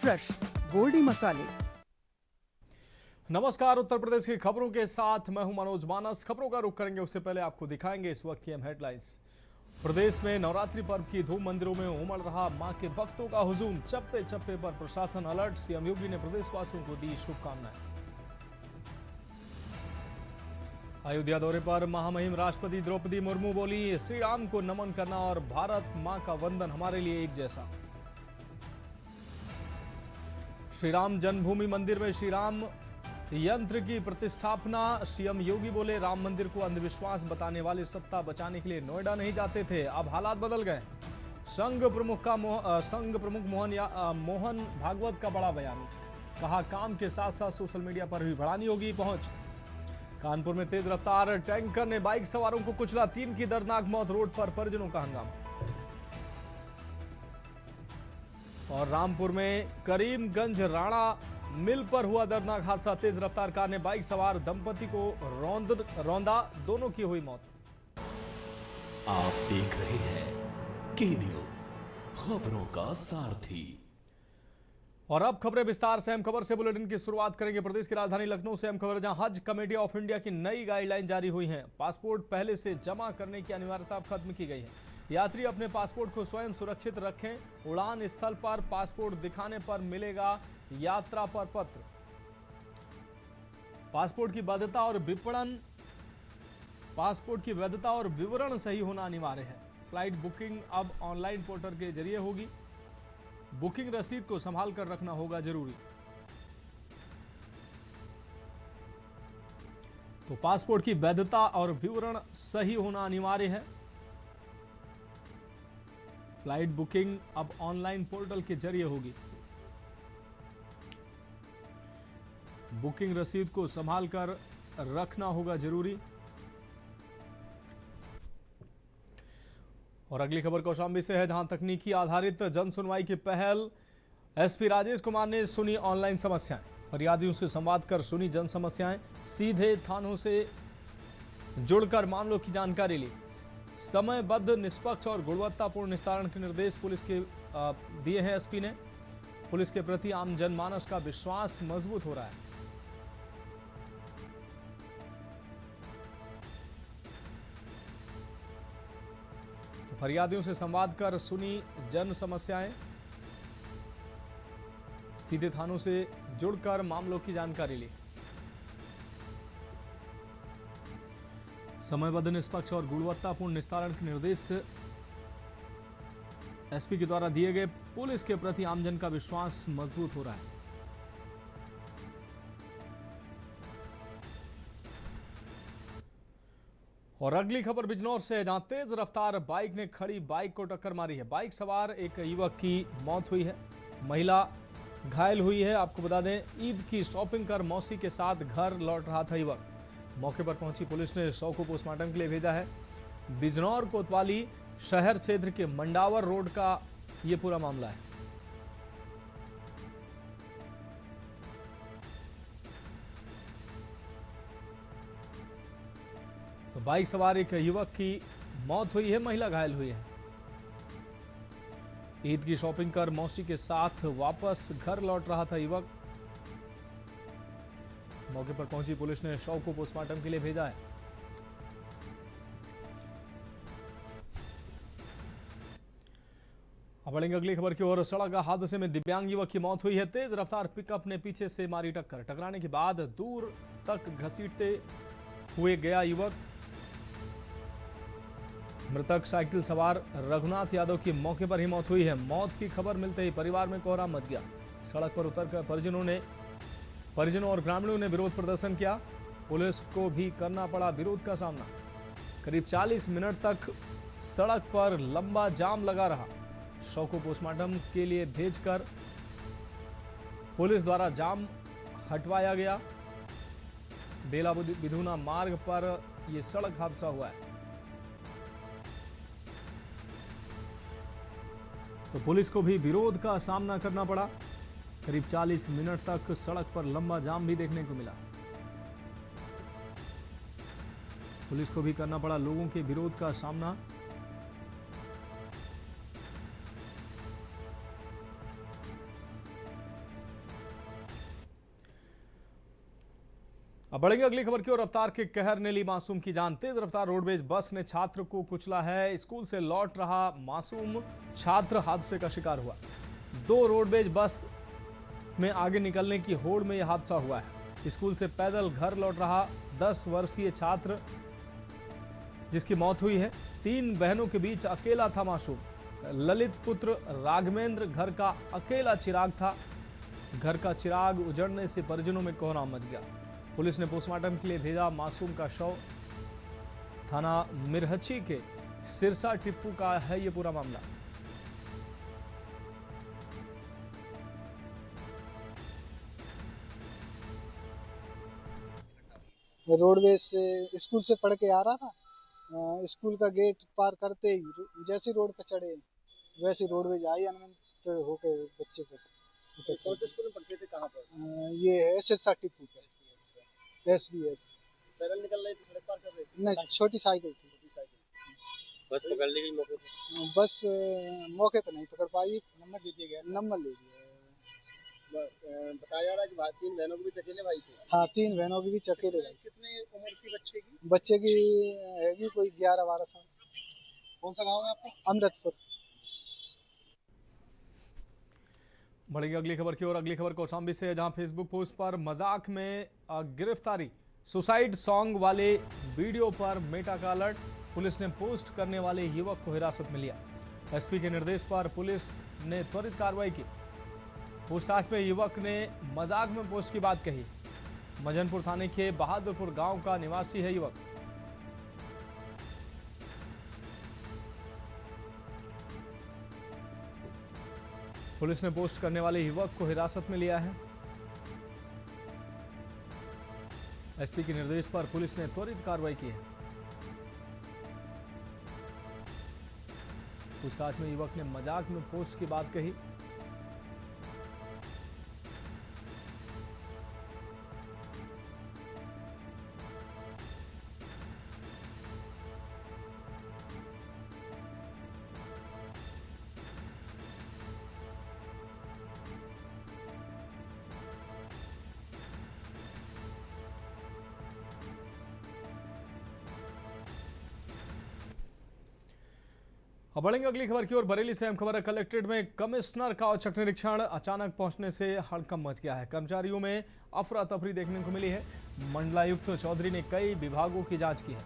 Fresh Goldy मसाले। नमस्कार, उत्तर प्रदेश की खबरों के साथ मैं हूं मनोज मानस। खबरों का रुख करेंगे उससे पहले आपको दिखाएंगे इस वक्त की हम हेडलाइंस। प्रदेश में नवरात्रि पर्व की धूम, मंदिरों में उमड़ रहा मां के भक्तों का हुजूम। चप्पे चप्पे पर प्रशासन अलर्ट, सीएम योगी ने प्रदेशवासियों को दी शुभकामनाएं। अयोध्या दौरे पर महामहिम राष्ट्रपति द्रौपदी मुर्मू बोली, श्री राम को नमन करना और भारत मां का वंदन हमारे लिए एक जैसा। श्री राम जन्मभूमि मंदिर में श्री राम यंत्र की प्रतिष्ठापना। सीएम योगी बोले, राम मंदिर को अंधविश्वास बताने वाले सत्ता बचाने के लिए नोएडा नहीं जाते थे, अब हालात बदल गए। संघ प्रमुख मोहन भागवत का बड़ा बयान, कहा काम के साथ साथ सोशल मीडिया पर भी बढ़ानी होगी पहुंच। कानपुर में तेज रफ्तार टैंकर ने बाइक सवारों को कुचला, 3 की दर्दनाक मौत, रोड पर परिजनों का हंगामा। और रामपुर में करीमगंज राणा मिल पर हुआ दर्दनाक हादसा, तेज रफ्तार कार ने बाइक सवार दंपति को रौंदा, दोनों की हुई मौत। आप देख रहे हैं के न्यूज, खबरों का सारथी। और अब खबरें विस्तार से। अहम खबर से बुलेटिन की शुरुआत करेंगे प्रदेश की राजधानी लखनऊ से। अहम खबर, जहां हज कमेटी ऑफ इंडिया की नई गाइडलाइन जारी हुई है। पासपोर्ट पहले से जमा करने की अनिवार्यता अब खत्म की गई है। यात्री अपने पासपोर्ट को स्वयं सुरक्षित रखें। उड़ान स्थल पर पासपोर्ट दिखाने पर मिलेगा यात्रा पर पत्र। पासपोर्ट की वैधता और विवरण सही होना अनिवार्य है। फ्लाइट बुकिंग अब ऑनलाइन पोर्टल के जरिए होगी। बुकिंग रसीद को संभाल कर रखना होगा जरूरी। तो पासपोर्ट की वैधता और विवरण सही होना अनिवार्य है। फ्लाइट बुकिंग अब ऑनलाइन पोर्टल के जरिए होगी। बुकिंग रसीद को संभाल कर रखना होगा जरूरी। और अगली खबर कौशाम्बी से है, जहां तकनीकी आधारित जन सुनवाई की पहल। एसपी राजेश कुमार ने सुनी ऑनलाइन समस्याएं, फरियादियों से संवाद कर सुनी जन समस्याएं, सीधे थानों से जुड़कर मामलों की जानकारी ली। समयबद्ध, निष्पक्ष और गुणवत्तापूर्ण निस्तारण के निर्देश पुलिस के दिए हैं एसपी ने। पुलिस के प्रति आम जनमानस का विश्वास मजबूत हो रहा है। तो फरियादियों से संवाद कर सुनी जन समस्याएं, सीधे थानों से जुड़कर मामलों की जानकारी ली। समयबद्ध, निष्पक्ष और गुणवत्तापूर्ण निस्तारण के निर्देश एसपी के द्वारा दिए गए। पुलिस के प्रति आमजन का विश्वास मजबूत हो रहा है। और अगली खबर बिजनौर से है, जहां तेज रफ्तार बाइक ने खड़ी बाइक को टक्कर मारी है। बाइक सवार एक युवक की मौत हुई है, महिला घायल हुई है। आपको बता दें, ईद की शॉपिंग कर मौसी के साथ घर लौट रहा था युवक। मौके पर पहुंची पुलिस ने शव को पोस्टमार्टम के लिए भेजा है। बिजनौर कोतवाली शहर क्षेत्र के मंडावर रोड का यह पूरा मामला है। तो बाइक सवार एक युवक की मौत हुई है, महिला घायल हुई है। ईद की शॉपिंग कर मौसी के साथ वापस घर लौट रहा था युवक। मौके पर पहुंची पुलिस ने शव को पोस्टमार्टम के लिए भेजा है। अब बढ़ेंगे अगली खबर की ओर। सड़क हादसे में दिव्यांग युवक की मौत हुई है। तेज रफ्तार पिकअप ने पीछे से मारी टक्कर, टकराने के बाद दूर तक घसीटते हुए गया युवक। मृतक साइकिल सवार रघुनाथ यादव की मौके पर ही मौत हुई है। मौत की खबर मिलते ही परिवार में कोहराम मच गया। सड़क पर उतरकर परिजनों और ग्रामीणों ने विरोध प्रदर्शन किया। पुलिस को भी करना पड़ा विरोध का सामना। करीब 40 मिनट तक सड़क पर लंबा जाम लगा रहा। शव को पोस्टमार्टम के लिए भेजकर पुलिस द्वारा जाम हटवाया गया। बेला बिधुना मार्ग पर यह सड़क हादसा हुआ है। तो पुलिस को भी विरोध का सामना करना पड़ा। करीब 40 मिनट तक सड़क पर लंबा जाम भी देखने को मिला। पुलिस को भी करना पड़ा लोगों के विरोध का सामना। अब बढ़ेंगे अगली खबर की ओर। रफ्तार के कहर ने ली मासूम की जान। तेज रफ्तार रोडवेज बस ने छात्र को कुचला है। स्कूल से लौट रहा मासूम छात्र हादसे का शिकार हुआ। 2 रोडवेज बस में आगे निकलने की होड़ में यह हादसा हुआ है। स्कूल से पैदल घर लौट रहा 10 वर्षीय छात्र जिसकी मौत हुई है। 3 बहनों के बीच अकेला था मासूम। ललित पुत्र राघवेंद्र घर का अकेला चिराग था। घर का चिराग उजड़ने से परिजनों में कोहराम मच गया। पुलिस ने पोस्टमार्टम के लिए भेजा मासूम का शव। थाना मिरहची के सिरसा टिप्पू का है यह पूरा मामला। रोडवेज से स्कूल से पढ़ के आ रहा था। स्कूल का गेट पार करते ही जैसे रोड पे चढ़े वैसे रोडवेज आई अनंत होके बच्चे पे। कौन से स्कूल में पढ़ते थे, कहाँ पर? ये है सिरसा टिप्पू पे, SBS। पैदल निकल रहे थे, सड़क पार कर रहे थे? नहीं, छोटी साइकिल थी। बस पकड़ ली गई मौके पर? बस मौके पे नहीं पकड़ पाई। नंबर ले दिया गया। बताया जा रहा है कि 3 बहनों के बीच अकेले भाई थे। हाँ, 3 बहनों के बीच अकेले भाई। कितने उम्र थी बच्चे की? बच्चे की हैगी कोई 11-12 साल। कौन सा गाँव है आपका? अमृतपुर। बढ़ेगी अगली खबर की ओर। अगली खबर कौशाम्बी से है, जहां फेसबुक पोस्ट पर मजाक में गिरफ्तारी। सुसाइड सॉन्ग वाले वीडियो पर मेटा का अलर्ट। पुलिस ने पोस्ट करने वाले युवक को हिरासत में लिया। SP के निर्देश पर पुलिस ने त्वरित कार्रवाई की। पूछताछ में युवक ने मजाक में पोस्ट की बात कही। मजनपुर थाने के बहादुरपुर गांव का निवासी है युवक। पुलिस ने पोस्ट करने वाले युवक को हिरासत में लिया है। SP के निर्देश पर पुलिस ने त्वरित कार्रवाई की है। पूछताछ में युवक ने मजाक में पोस्ट की बात कही। अब बढ़ेंगे अगली खबर की ओर। बरेली से अहम खबर है। कलेक्ट्रेट में कमिश्नर का औचक निरीक्षण। अचानक पहुंचने से हड़कंप मच गया है। कर्मचारियों में अफरा तफरी देखने को मिली है। मंडलायुक्त चौधरी ने कई विभागों की जांच की है।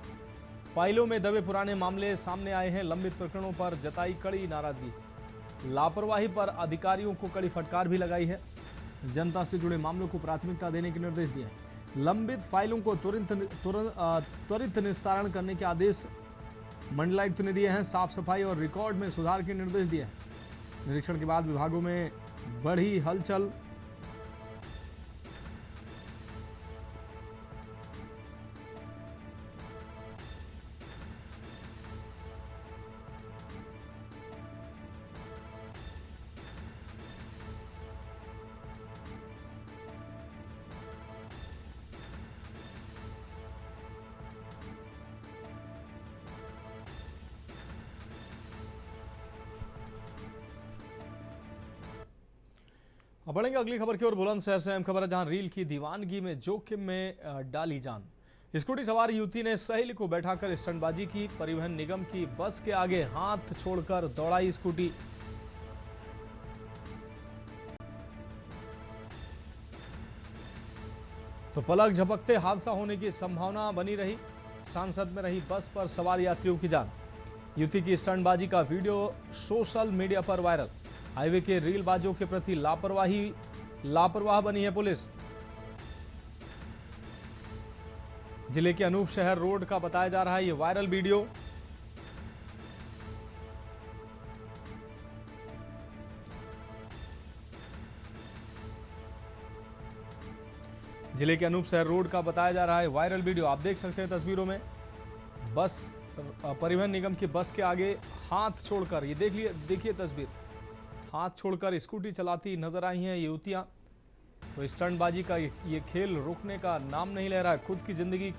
फाइलों में दबे पुराने मामले सामने आए हैं। लंबित प्रकरणों पर जताई कड़ी नाराजगी। लापरवाही पर अधिकारियों को कड़ी फटकार भी लगाई है। जनता से जुड़े मामलों को प्राथमिकता देने के निर्देश दिए हैं। लंबित फाइलों को त्वरित निस्तारण करने के आदेश मंडलायुक्त ने दिए हैं। साफ सफाई और रिकॉर्ड में सुधार के निर्देश दिए हैं। निरीक्षण के बाद विभागों में बढ़ी हलचल। अब बढ़ेंगे अगली खबर की ओर। बुलंदशहर से अहम खबर है, जहां रील की दीवानगी में जोखिम में डाली जान। स्कूटी सवार युवती ने सहेली को बैठाकर स्टंटबाजी की। परिवहन निगम की बस के आगे हाथ छोड़कर दौड़ाई स्कूटी। तो पलक झपकते हादसा होने की संभावना बनी रही। सांसद में रही बस पर सवार यात्रियों की जान। युवती की स्टंटबाजी का वीडियो सोशल मीडिया पर वायरल। हाईवे के रीलबाजों के प्रति लापरवाह बनी है पुलिस। जिले के अनूप शहर रोड का बताया जा रहा है ये वायरल वीडियो। जिले के अनूप शहर रोड का बताया जा रहा है वायरल वीडियो। आप देख सकते हैं तस्वीरों में बस परिवहन निगम की बस के आगे हाथ छोड़कर, ये देखिए तस्वीर, हाथ छोड़कर स्कूटी चलाती नजर आई हैं युवतियां। तो स्टंटबाजी का ये खेल रुकने का नाम नहीं ले रहा है। खुद की जिंदगी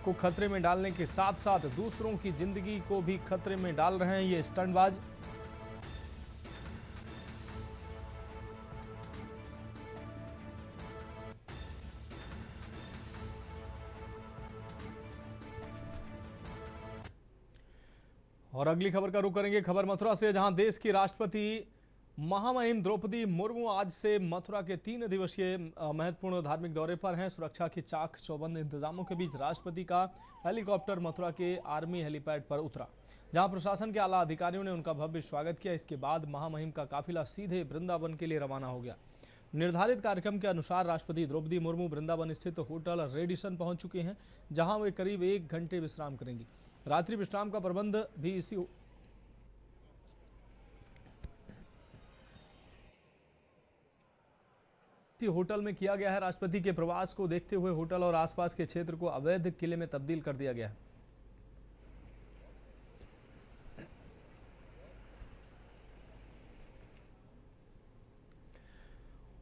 को खतरे में डालने के साथ साथ दूसरों की जिंदगी को भी खतरे में डाल रहे हैं ये स्टंटबाज। और अगली खबर का रुख करेंगे खबर मथुरा से, जहां देश की राष्ट्रपति महामहिम द्रौपदी मुर्मू आज से मथुरा के 3 दिवसीय महत्वपूर्ण धार्मिक दौरे पर हैं। सुरक्षा के चाक चौबंद इंतजामों के बीच राष्ट्रपति का हेलीकॉप्टर मथुरा के आर्मी हेलीपैड पर उतरा, जहां प्रशासन के आला अधिकारियों ने उनका भव्य स्वागत किया। इसके बाद महामहिम का काफिला सीधे वृंदावन के लिए रवाना हो गया। निर्धारित कार्यक्रम के अनुसार राष्ट्रपति द्रौपदी मुर्मू वृंदावन स्थित होटल रेडिसन पहुंच चुके हैं, जहां वे करीब 1 घंटे विश्राम करेंगी। रात्रि विश्राम का प्रबंध भी इसी होटल में किया गया है। राष्ट्रपति के प्रवास को देखते हुए होटल और आसपास के क्षेत्र को अवैध किले में तब्दील कर दिया गया है।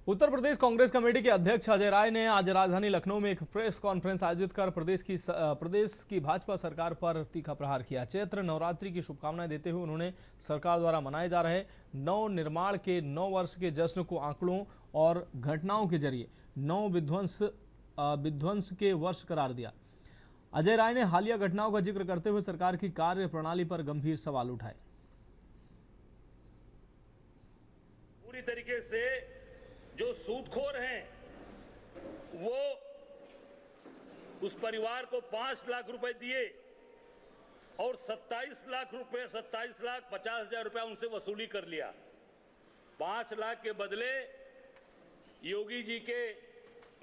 उत्तर प्रदेश कांग्रेस कमेटी के अध्यक्ष अजय राय ने आज राजधानी लखनऊ में एक प्रेस कॉन्फ्रेंस आयोजित कर प्रदेश की भाजपा सरकार पर तीखा प्रहार किया। चैत्र नवरात्रि की शुभकामनाएं देते हुए उन्होंने सरकार द्वारा मनाए जा रहे नव निर्माण के 9 वर्ष के जश्न को आंकड़ों और घटनाओं के जरिए नव विध्वंस के वर्ष करार दिया। अजय राय ने हालिया घटनाओं का जिक्र करते हुए सरकार की कार्य प्रणाली पर गंभीर सवाल उठाए। पूरी तरीके से जो सूदखोर हैं वो उस परिवार को 5 लाख रुपए दिए और 27 लाख 50,000 रुपया उनसे वसूली कर लिया। 5 लाख के बदले योगी जी के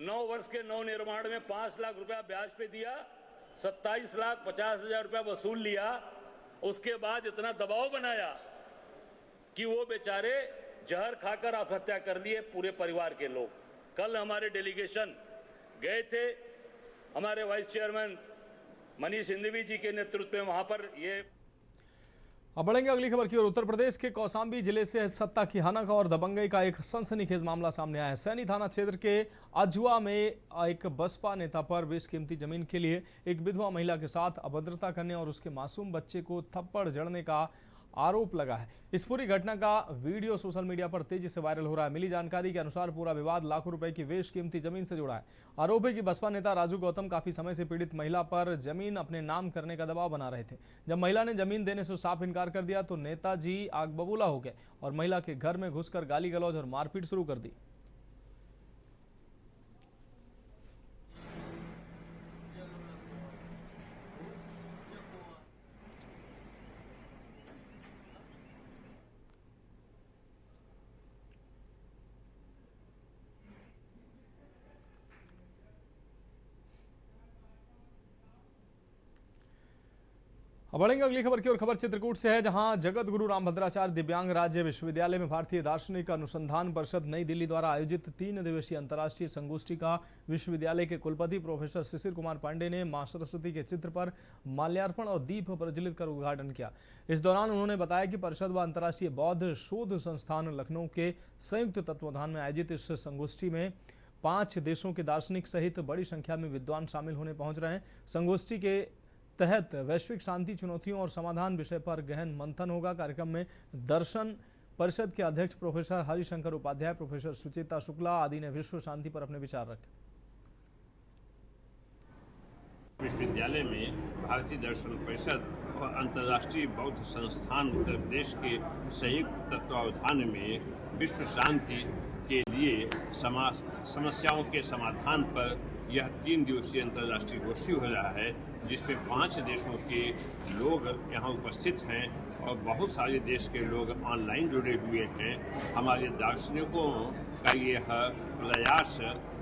9 वर्ष के नव निर्माण में 5 लाख रुपया ब्याज पे दिया, 27 लाख 50,000 रुपया वसूल लिया। उसके बाद इतना दबाव बनाया कि वो बेचारे जहर खाकर आत्महत्या कर लिए पूरे परिवार के लोग। कल हमारे डेलीगेशन गए थे, हमारे वाइस चेयरमैन मनीष सिंघवी जी के नेतृत्व में वहां पर ये। अब बढ़ेंगे अगली खबर की ओर। उत्तर प्रदेश के कौशाम्बी जिले से सत्ता की हाना का और दबंगई का एक सनसनीखेज मामला सामने आया है। सैनी थाना क्षेत्र के अजुआ में एक बसपा नेता पर बेशकीमती जमीन के लिए एक विधवा महिला के साथ अभद्रता करने और उसके मासूम बच्चे को थप्पड़ जड़ने का आरोप लगा है। इस पूरी घटना का वीडियो सोशल मीडिया पर तेजी से वायरल हो रहा है। मिली जानकारी के अनुसार पूरा विवाद लाखों रुपए की बेशकीमती जमीन से जुड़ा है। आरोप है कि बसपा नेता राजू गौतम काफी समय से पीड़ित महिला पर जमीन अपने नाम करने का दबाव बना रहे थे। जब महिला ने जमीन देने से साफ इनकार कर दिया तो नेताजी आग बबूला हो गए और महिला के घर में घुसकर गाली गलौज और मारपीट शुरू कर दी। अब बढ़ेंगे अगली खबर की ओर। खबर चित्रकूट से है, जहां जगत गुरु रामभद्राचार्य दिव्यांग राज्य विश्वविद्यालय में भारतीय दार्शनिक अनुसंधान परिषद नई दिल्ली द्वारा आयोजित 3 दिवसीय अंतर्राष्ट्रीय संगोष्ठी का विश्वविद्यालय के कुलपति प्रोफेसर शिशिर कुमार पांडे ने मां सरस्वती के चित्र पर माल्यार्पण और दीप प्रज्वलित कर उद्घाटन किया। इस दौरान उन्होंने बताया कि परिषद व अंतर्राष्ट्रीय बौद्ध शोध संस्थान लखनऊ के संयुक्त तत्वावधान में आयोजित इस संगोष्ठी में 5 देशों के दार्शनिक सहित बड़ी संख्या में विद्वान शामिल होने पहुंच रहे हैं। संगोष्ठी के तहत वैश्विक शांति चुनौतियों और समाधान विषय पर गहन मंथन होगा। कार्यक्रम में दर्शन परिषद के अध्यक्ष प्रोफेसर हरिशंकर उपाध्याय, प्रोफेसर सुचेता शुक्ला आदि ने विश्व शांति पर अपने विचार रखे। विश्वविद्यालय में भारतीय दर्शन परिषद और अंतर्राष्ट्रीय बौद्ध संस्थान उत्तर प्रदेश के संयुक्त तत्वावधान में विश्व शांति के लिए समस्याओं के समाधान पर यह 3 दिवसीय अंतर्राष्ट्रीय गोष्ठी हो रहा है, जिसमें 5 देशों के लोग यहाँ उपस्थित हैं और बहुत सारे देश के लोग ऑनलाइन जुड़े हुए हैं। हमारे दार्शनिकों का यह प्रयास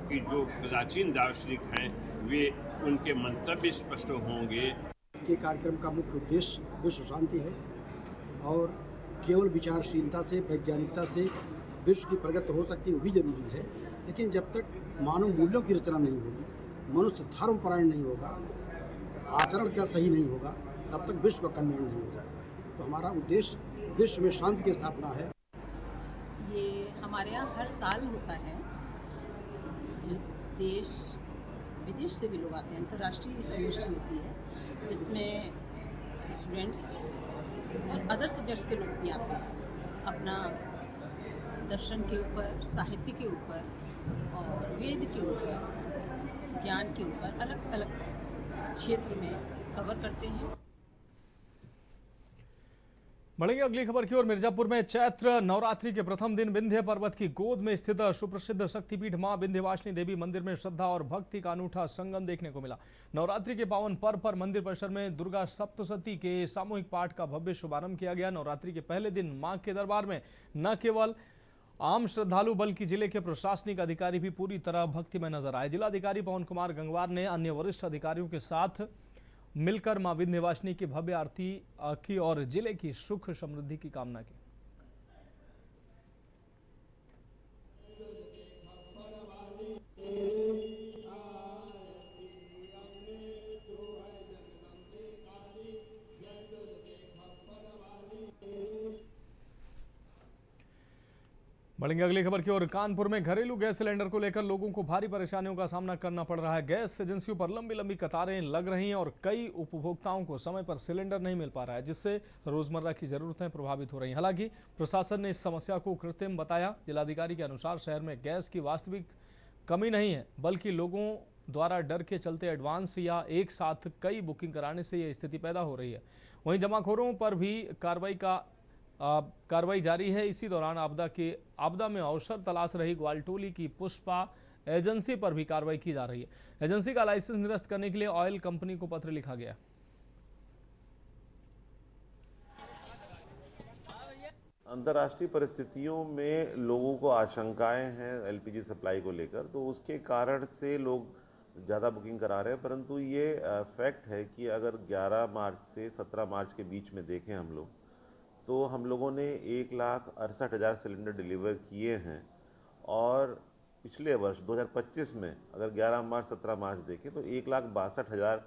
कि जो प्राचीन दार्शनिक हैं वे उनके मंतव्य स्पष्ट होंगे। के कार्यक्रम का मुख्य उद्देश्य विश्व शांति है और केवल विचारशीलता से, वैज्ञानिकता से विश्व की प्रगति हो सकती है, वो भी जरूरी है। लेकिन जब तक मानव मूल्यों की रचना नहीं होगी, मनुष्य धर्मपरायण नहीं होगा, आचरण क्या सही नहीं होगा, तब तक विश्व का कल्याण नहीं हो सकता। तो हमारा उद्देश्य विश्व में शांति की स्थापना है। ये हमारे यहाँ हर साल होता है। जो देश विदेश से भी लोग आते हैं, अंतर्राष्ट्रीय संगोष्ठी होती है जिसमें स्टूडेंट्स और अदर सब्जेक्ट्स के लोग भी आते हैं। अपना दर्शन के ऊपर, साहित्य के ऊपर और वेद के ऊपर, ज्ञान के ऊपर अलग अलग क्षेत्र में कवर करते हैं। बढ़ेंगे अगली खबर की ओर। मिर्जापुर में चैत्र नवरात्रि के प्रथम दिन विंध्य पर्वत की गोद में स्थित सुप्रसिद्ध शक्तिपीठ मां विंध्यवासिनी देवी मंदिर में श्रद्धा और भक्ति का अनूठा संगम देखने को मिला। नवरात्रि के पावन पर्व पर मंदिर परिसर में दुर्गा सप्तशती के सामूहिक पाठ का भव्य शुभारंभ किया गया। नवरात्रि के पहले दिन मां के दरबार में न केवल आम श्रद्धालु बल्कि जिले के प्रशासनिक अधिकारी भी पूरी तरह भक्ति में नजर आए। जिलाधिकारी पवन कुमार गंगवार ने अन्य वरिष्ठ अधिकारियों के साथ मिलकर मां विंध्यवासिनी की भव्य आरती की और जिले की सुख समृद्धि की कामना की। बढ़ेंगे अगली खबर की ओर। कानपुर में घरेलू गैस सिलेंडर को लेकर लोगों को भारी परेशानियों का सामना करना पड़ रहा है। गैस एजेंसियों पर लंबी लंबी कतारें लग रही हैं और कई उपभोक्ताओं को समय पर सिलेंडर नहीं मिल पा रहा है, जिससे रोजमर्रा की जरूरतें प्रभावित हो रही हैं। हालांकि प्रशासन ने इस समस्या को कृत्रिम बताया। जिलाधिकारी के अनुसार शहर में गैस की वास्तविक कमी नहीं है, बल्कि लोगों द्वारा डर के चलते एडवांस या एक साथ कई बुकिंग कराने से यह स्थिति पैदा हो रही है। वहीं जमाखोरों पर भी कार्रवाई जारी है। इसी दौरान आपदा में अवसर तलाश रही ग्वालटोली की पुष्पा एजेंसी पर भी कार्रवाई की जा रही है। एजेंसी का लाइसेंस निरस्त करने के लिए ऑयल कंपनी को पत्र लिखा गया। अंतर्राष्ट्रीय परिस्थितियों में लोगों को आशंकाएं हैं एलपीजी सप्लाई को लेकर, तो उसके कारण से लोग ज़्यादा बुकिंग करा रहे हैं। परंतु ये फैक्ट है कि अगर 11 मार्च से 17 मार्च के बीच में देखें हम लोग, तो हम लोगों ने 1,68,000 सिलेंडर डिलीवर किए हैं और पिछले वर्ष 2025 में अगर 11 मार्च 17 मार्च देखें तो 1,62,000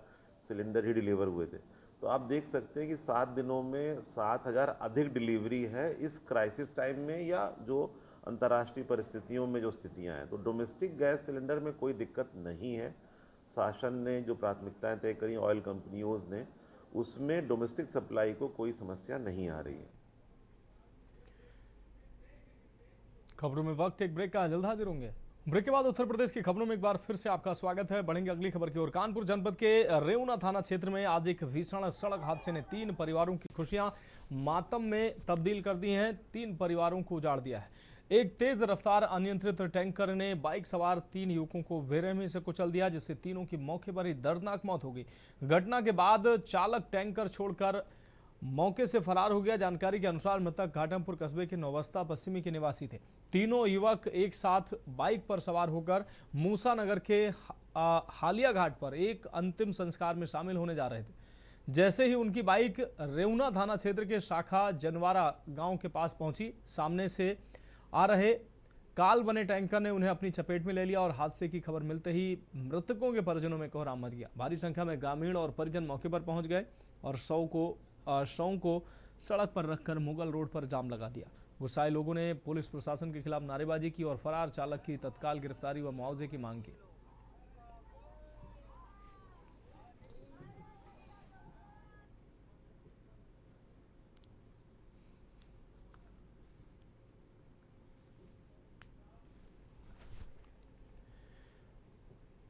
सिलेंडर ही डिलीवर हुए थे। तो आप देख सकते हैं कि 7 दिनों में 7,000 अधिक डिलीवरी है इस क्राइसिस टाइम में, या जो अंतर्राष्ट्रीय परिस्थितियों में जो स्थितियां हैं। तो डोमेस्टिक गैस सिलेंडर में कोई दिक्कत नहीं है। शासन ने जो प्राथमिकताएं तय करी ऑयल कंपनियों ने, उसमें डोमेस्टिक सप्लाई को कोई समस्या नहीं आ रही है। खबरों में वक्त एक ब्रेक का, जल्द हाजिर होंगे। ब्रेक के बाद उत्तर प्रदेश की खबरों में एक बार फिर से आपका स्वागत है। बढ़ेंगे अगली खबर की ओर। कानपुर जनपद के रेउना थाना क्षेत्र में आज एक भीषण सड़क हादसे ने 3 परिवारों की खुशियां मातम में तब्दील कर दी हैं। 3 परिवारों को उजाड़ दिया है। एक तेज रफ्तार अनियंत्रित टैंकर ने बाइक सवार 3 युवकों को बेरहमी से कुचल दिया, जिससे तीनों की मौके पर ही दर्दनाक मौत हो गई। घटना के बाद चालक टैंकर छोड़कर मौके से फरार हो गया। जानकारी के अनुसार मृतक घाटमपुर कस्बे के नौबस्ता पश्चिमी के निवासी थे। तीनों युवक एक साथ बाइक पर सवार होकर मूसा नगर के हालिया घाट पर एक अंतिम संस्कार में शामिल होने जा रहे थे। जैसे ही उनकी बाइक रेउना थाना क्षेत्र के शाखा जनवारा गांव के पास पहुंची, सामने से आ रहे काल बने टैंकर ने उन्हें अपनी चपेट में ले लिया और हादसे की खबर मिलते ही मृतकों के परिजनों में कोहराम मच गया। भारी संख्या में ग्रामीण और परिजन मौके पर पहुंच गए और शव को सड़क पर रखकर मुगल रोड पर जाम लगा दिया। गुस्साए लोगों ने पुलिस प्रशासन के खिलाफ नारेबाजी की और फरार चालक की तत्काल गिरफ्तारी व मुआवजे की मांग की।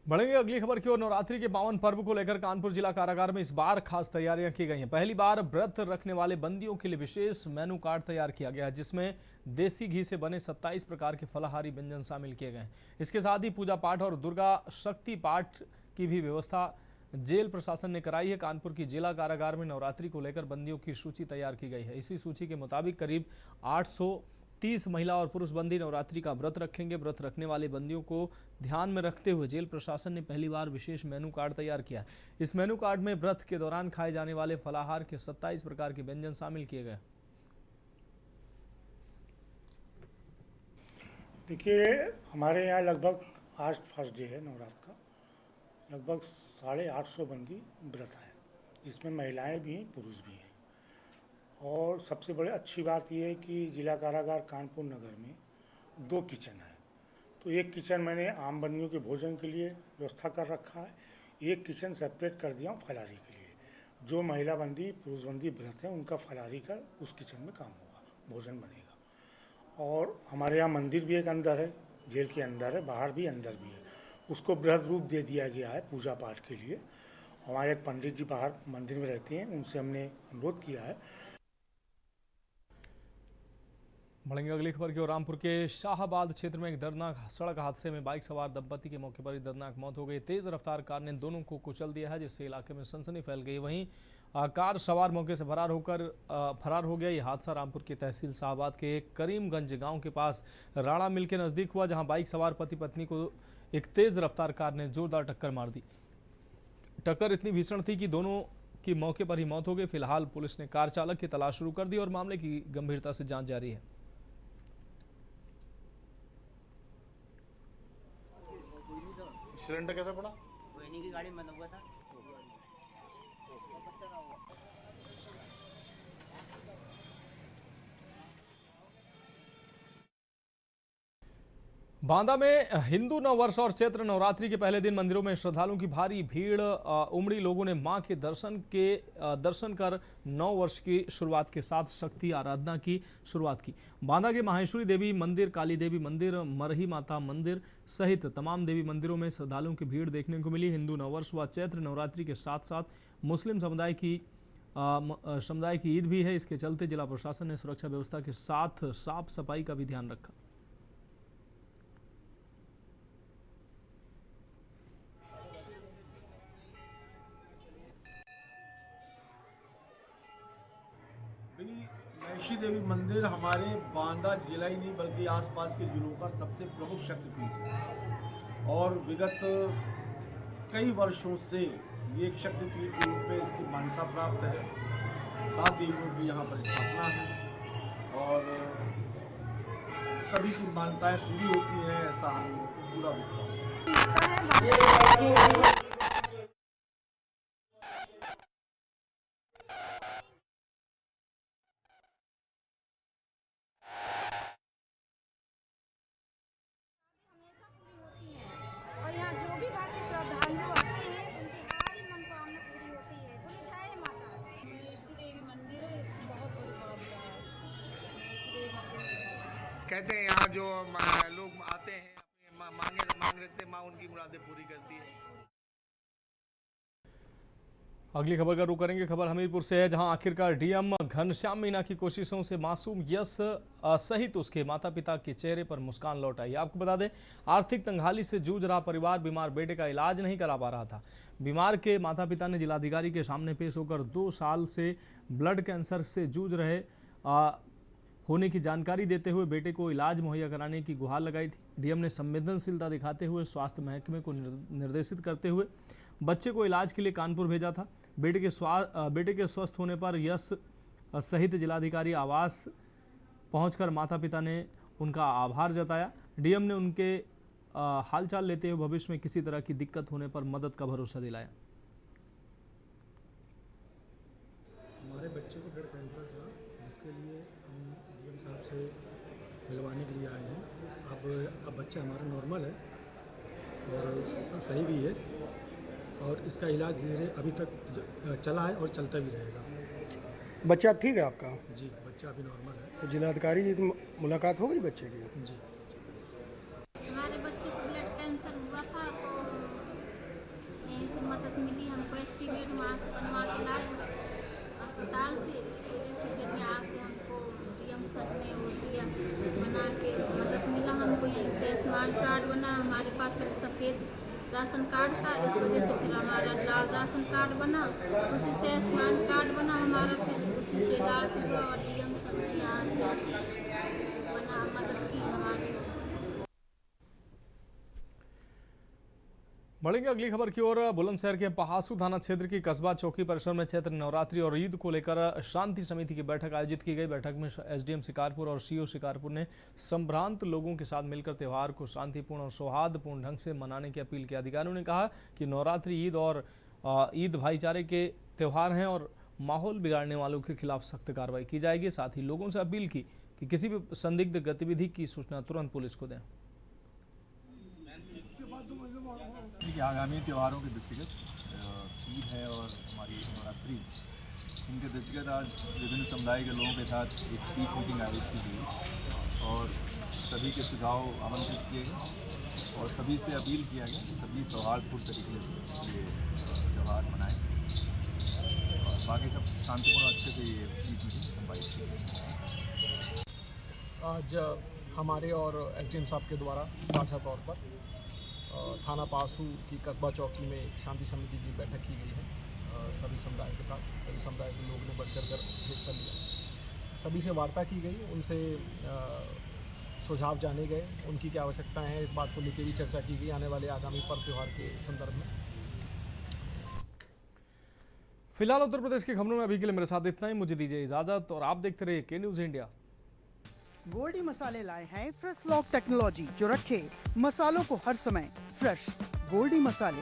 बढ़ेंगे अगली खबर की ओर। नवरात्रि के पावन पर्व को लेकर कानपुर जिला कारागार में इस बार खास तैयारियां की गई हैं। पहली बार व्रत रखने वाले बंदियों के लिए विशेष मेनू कार्ड तैयार किया गया है, जिसमें देसी घी से बने 27 प्रकार के फलाहारी व्यंजन शामिल किए गए हैं। इसके साथ ही पूजा पाठ और दुर्गा शक्ति पाठ की भी व्यवस्था जेल प्रशासन ने कराई है। कानपुर की जिला कारागार में नवरात्रि को लेकर बंदियों की सूची तैयार की गई है। इसी सूची के मुताबिक करीब 830 महिला और पुरुष बंदी नवरात्रि का व्रत रखेंगे। व्रत रखने वाले बंदियों को ध्यान में रखते हुए जेल प्रशासन ने पहली बार विशेष मेनू कार्ड तैयार किया है। इस मेनू कार्ड में व्रत के दौरान खाए जाने वाले फलाहार के 27 प्रकार के व्यंजन शामिल किए गए। देखिए, हमारे यहाँ लगभग आज फर्स्ट डे है नवरात्र का, लगभग 850 बंदी व्रत है, जिसमें महिलाएं भी हैं, पुरुष भी हैं। और सबसे बड़ी अच्छी बात यह है कि जिला कारागार कानपुर नगर में 2 किचन है। तो एक किचन मैंने आम बंदियों के भोजन के लिए व्यवस्था कर रखा है, एक किचन सेपरेट कर दिया हूँ फलाहारी के लिए। जो महिला बंदी पुरुष बंदी व्रत हैं उनका फलाहारी का उस किचन में काम होगा, भोजन बनेगा। और हमारे यहाँ मंदिर भी एक अंदर है, जेल के अंदर है, बाहर भी अंदर भी है, उसको बृहद रूप दे दिया गया है पूजा पाठ के लिए। हमारे एक पंडित जी बाहर मंदिर में रहते हैं, उनसे हमने अनुरोध किया है बढ़ेंगे अगली खबर की ओर। रामपुर के शाहबाद क्षेत्र में एक दर्दनाक सड़क हादसे में बाइक सवार दंपति की मौके पर ही दर्दनाक मौत हो गई। तेज रफ्तार कार ने दोनों को कुचल दिया है, जिससे इलाके में सनसनी फैल गई। वहीं कार सवार मौके से फरार हो गया। यह हादसा रामपुर की तहसील शाहबाद के करीमगंज गांव के पास राणा मिल के नजदीक हुआ, जहां बाइक सवार पति पत्नी को एक तेज रफ्तार कार ने जोरदार टक्कर मार दी। टक्कर इतनी भीषण थी कि दोनों की मौके पर ही मौत हो गई। फिलहाल पुलिस ने कार चालक की तलाश शुरू कर दी और मामले की गंभीरता से जांच जारी है। सिलेंडर कैसा पड़ा? कोयनी की गाड़ी में हुआ था। बांदा में हिंदू नववर्ष और चैत्र नवरात्रि के पहले दिन मंदिरों में श्रद्धालुओं की भारी भीड़ उमड़ी। लोगों ने मां के दर्शन कर नव वर्ष की शुरुआत के साथ शक्ति आराधना की शुरुआत की। बांदा के माहेश्वरी देवी मंदिर, काली देवी मंदिर, मरही माता मंदिर सहित तमाम देवी मंदिरों में श्रद्धालुओं की भीड़ देखने को मिली। हिंदू नववर्ष व चैत्र नवरात्रि के साथ साथ मुस्लिम समुदाय की ईद भी है। इसके चलते जिला प्रशासन ने सुरक्षा व्यवस्था के साथ साफ सफाई का भी ध्यान रखा। माहेश्वरी देवी मंदिर हमारे बांदा जिला ही नहीं बल्कि आसपास के जिलों का सबसे प्रमुख शक्तिपीठ है और विगत कई वर्षों से ये एक शक्तिपीठ के रूप में इसकी मान्यता प्राप्त है। 7 देवियों की यहाँ पर स्थापना है और सभी की मान्यताएं पूरी होती हैं, ऐसा हमें पूरा विश्वास है। कहते हैं यहाँ जो लोग आते हैं अपनी मांग रखते हैं, माँ उनकी मुरादें पूरी करती है। अगली खबर का रुख करेंगे। खबर हमीरपुर से है, जहां आखिरकार डीएम घनश्याम मीणा की कोशिशों से मासूम यश सहित उसके माता पिता के चेहरे पर मुस्कान लौट आई। आपको बता दें, आर्थिक तंगहाली से जूझ रहा परिवार बीमार बेटे का इलाज नहीं करा पा रहा था। बीमार के माता पिता ने जिलाधिकारी के सामने पेश होकर 2 साल से ब्लड कैंसर से जूझ रहे होने की जानकारी देते हुए बेटे को इलाज मुहैया कराने की गुहार लगाई थी। डीएम ने संवेदनशीलता दिखाते हुए स्वास्थ्य महकमे को निर्देशित करते हुए बच्चे को इलाज के लिए कानपुर भेजा था। बेटे के स्वस्थ होने पर यश सहित जिलाधिकारी आवास पहुंचकर माता पिता ने उनका आभार जताया। डीएम ने उनके हालचाल लेते हुए भविष्य में किसी तरह की दिक्कत होने पर मदद का भरोसा दिलाया। हमारे बच्चे को ब्लड कैंसर था, जिसके लिए हम डीएम साहब से मिलवाने के लिए आए हैं। अब बच्चा हमारा नॉर्मल है और सही भी है और इसका इलाज धीरे अभी तक चला है और चलता भी रहेगा। बच्चा ठीक है आपका? जी, बच्चा अभी नॉर्मल है। तो जिलाधिकारी जी से मुलाकात हो गई बच्चे की? जी। हमारे बच्चे को ब्लड कैंसर हुआ था तो यहीं से मदद मिली हमको। एस्टीमेट वहाँ से बनवा के लाए अस्पताल से। इस वजह से फिर यहाँ से हमको डीएम सर ने वो दिया बना के मदद मिला हमको। यहीं से आयुष्मान कार्ड बना। हमारे पास पहले सफ़ेद राशन कार्ड था, इस वजह से फिर हमारा लाल राशन कार्ड बना, उसी से आयुष्मान कार्ड बना हमारा, फिर उसी से इलाज हुआ और डीएम सर ने यहाँ से बना मदद की हमारी। बढ़ेंगे अगली खबर की ओर। बुलंदशहर के पहासू थाना क्षेत्र की कस्बा चौकी परिसर में चैत्र नवरात्रि और ईद को लेकर शांति समिति की बैठक आयोजित की गई। बैठक में एसडीएम शिकारपुर और सीओ शिकारपुर ने संभ्रांत लोगों के साथ मिलकर त्यौहार को शांतिपूर्ण और सौहार्दपूर्ण ढंग से मनाने की अपील की। अधिकारियों ने कहा कि नवरात्रि ईद भाईचारे के त्यौहार हैं और माहौल बिगाड़ने वालों के खिलाफ सख्त कार्रवाई की जाएगी। साथ ही लोगों से अपील की कि किसी भी संदिग्ध गतिविधि की सूचना तुरंत पुलिस को दें। आगामी त्योहारों के दृष्टिगत ईद है और हमारी नवरात्रि, इनके दृष्टिगत आज विभिन्न समुदाय के लोगों के साथ एक पीस मीटिंग आयोजित की गई और सभी के सुझाव आमंत्रित किए गए और सभी से अपील किया गया कि सभी सौहार्दपूर्ण तरीके से ये त्यौहार मनाएं और बाकी सब शांतिपूर्ण अच्छे से ये पीस मीटिंग संपादित की। आज हमारे और एसडीएम साहब के द्वारा साझा तौर पर थाना पासू की कस्बा चौकी में एक शांति समिति की बैठक की गई है सभी समुदाय के साथ। सभी समुदाय के लोगों ने बढ़ चढ़ कर हिस्सा लिया। सभी से वार्ता की गई, उनसे सुझाव जाने गए, उनकी क्या आवश्यकताएं हैं इस बात को लेकर भी चर्चा की गई आने वाले आगामी पर्व त्यौहार के संदर्भ में। फिलहाल उत्तर प्रदेश की खबरों में अभी के लिए मेरे साथ इतना ही। मुझे दीजिए इजाजत और आप देखते रहिए के न्यूज़ इंडिया। गोल्डी मसाले लाए हैं फ्रेश लॉक टेक्नोलॉजी जो रखे मसालों को हर समय फ्रेश। गोल्डी मसाले